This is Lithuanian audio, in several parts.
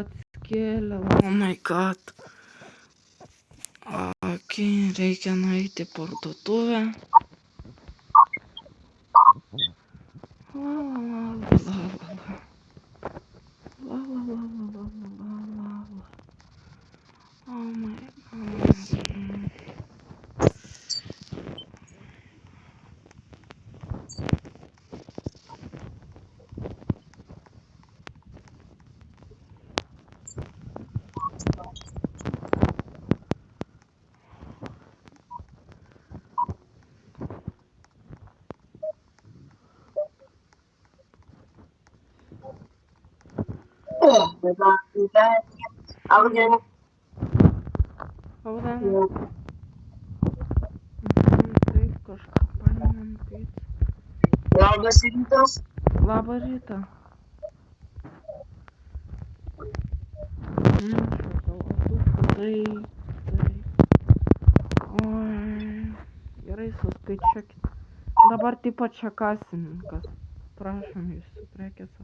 atskėliau. Oh my god. Ok, reikia nueiti į parduotuvę. Oh my god. Pavadinę. Taip, kažką paėmėm picą. Labas rytas. Labą rytą. Oi, gerai, suskaičiuokit. Dabar tipo čia kasininkas. Prašom jūsų prekėse.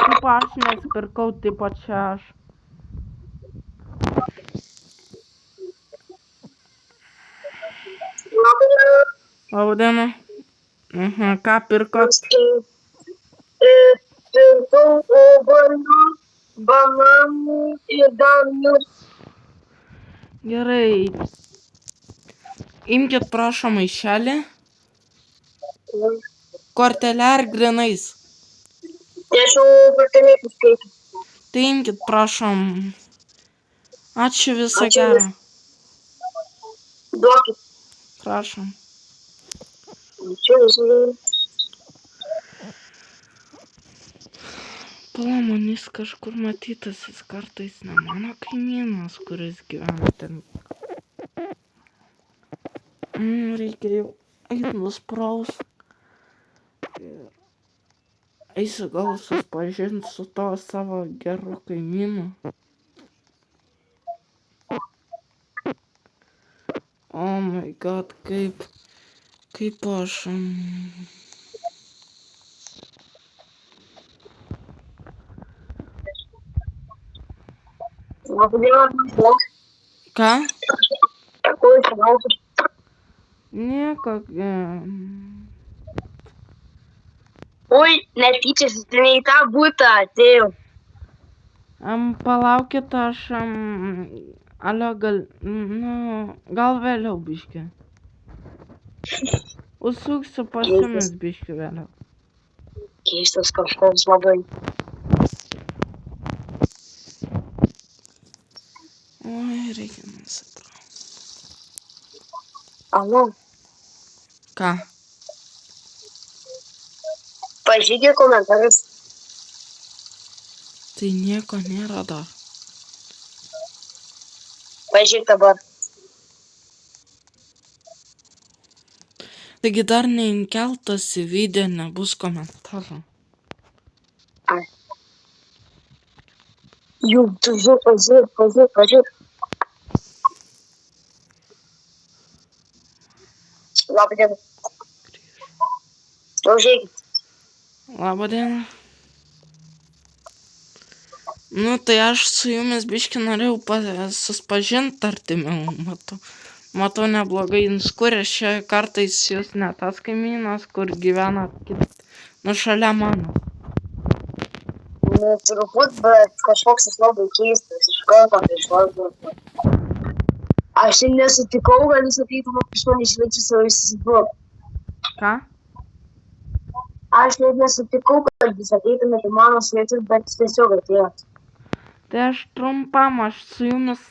Tipo aš nespirkau, tipo čia aš. Labadiena. Ką pirkot? Pirkau obuolių, bananų ir dalnius. Gerai. Imkit prašom maišelį. Kortelę ar grinais? Nežinau, kortelė paskaityti. Tai imkit prašom. Ačiū, viso Ačiū gero. Duokit. Prašom. Ačiū, viso gero. Palamanys kažkur matytas, jis kartais ne mano kaimynas, kuris gyvena ten. Reikia jau eit nuspraus. Eisiu gal susipažint su to savo geru kaimynu. Oh my god, kaip aš... Labadiena, žmogus. Ką? Ko jūs laukiat? Nieko. Oi, netyčia, ne į tą butą atėjau. Palaukit, aš... Alio, gal vėliau biškį. Užsuksiu pas jumis biškį vėliau. Keistas kažkoks labai. Oi, reikia nusipraust. Alo, Ką? pažiūrėk komentarus. Tai nieko nėra dar. Pažiūrėk dabar. Taigi dar neįkeltas į video, nebus komentarų. Ai. Jau, tu pažiūrėk. Labadiena. Jau žiūrėkit. Labadiena. Nu, tai aš su jumis biškį norėjau susipažint artimiau, matau neblogai inskūrės, čia kartais jūs ne tas kaimynas, kur gyvena šalia mano. Nu, turbūt, bet kažkoks jis labai keistas, iš karto prieš vardą. Aš nesutikau, kad jis ateitų prieš mane išvečiu savo įsisibuo. Ką? Aš net nesutikau, kad jis ateitumėte mano svečius, bet jis tiesiog atėjo. Tai aš trumpam, aš su jumis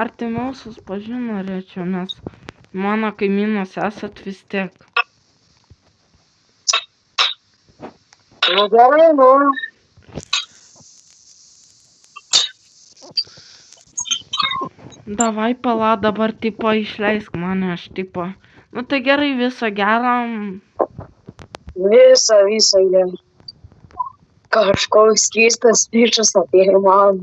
artimiau susipažint norėčiau, nes mano kaimynas esat vis tiek. Nu gerai, nu. Davai pala, dabar tipo išleisk mane, aš tipo. Nu tai gerai, viso gero. Visą gerai. Kažkoks keistas bičas atėjo man.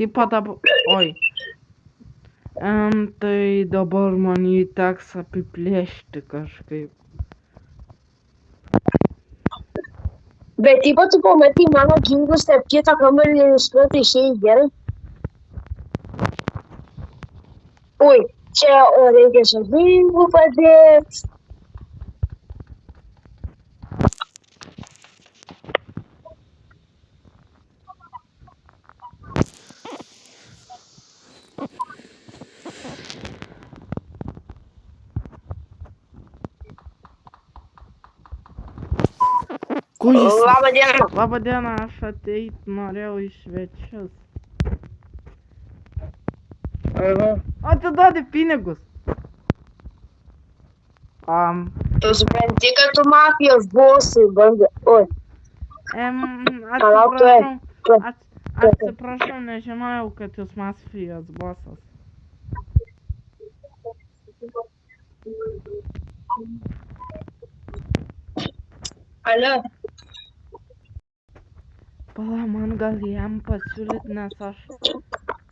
tipo dabar... Oi. Tai dabar man jį teks apiplėšti kažkaip. Bet taip pat tu pamatai mano ginklus, tarp kito kambarį ir iš karto išėjai gerai. Ui, čia, o reikia čia ginklų padėti. Kur jis? Labą dieną. Labą dieną, aš ateit norėjau į svečius. Atiduodi pinigus. Tu supranti, kad tu mafijos bosai bandė. Oi, Atsiprašau, nežinojau, kad jūs mafijos bosas. alio. Pala, man gal jam pasiūlyt,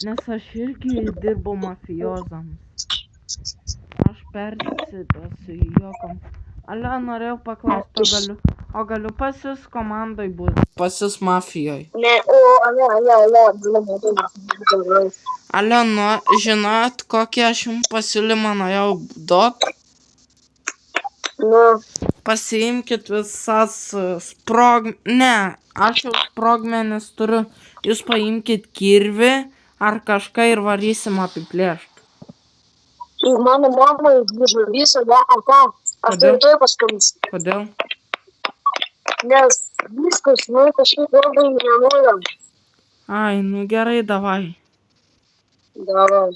nes aš irgi dirbu mafijozams. Aš persidosiu į jokom. Alio, norėjau paklausti, o galiu pas jūs komandai būti? Pas jūs mafijoj. Ne, Alio, žinot, kokį aš jums pasiūlymą norėjau duot? Nu, Pasiimkit visas Ne, aš jau sprogmenis turiu. Jūs paimkit kirvį ar kažką ir varysim apiplėšt. ir mano mama išgrįžo visą, ar ką? Aš Kodėl? turiu paskambinti. Kodėl? Nes viskas, nu, kažkaip labai nenoriu. Ai, nu gerai, davai. Davai.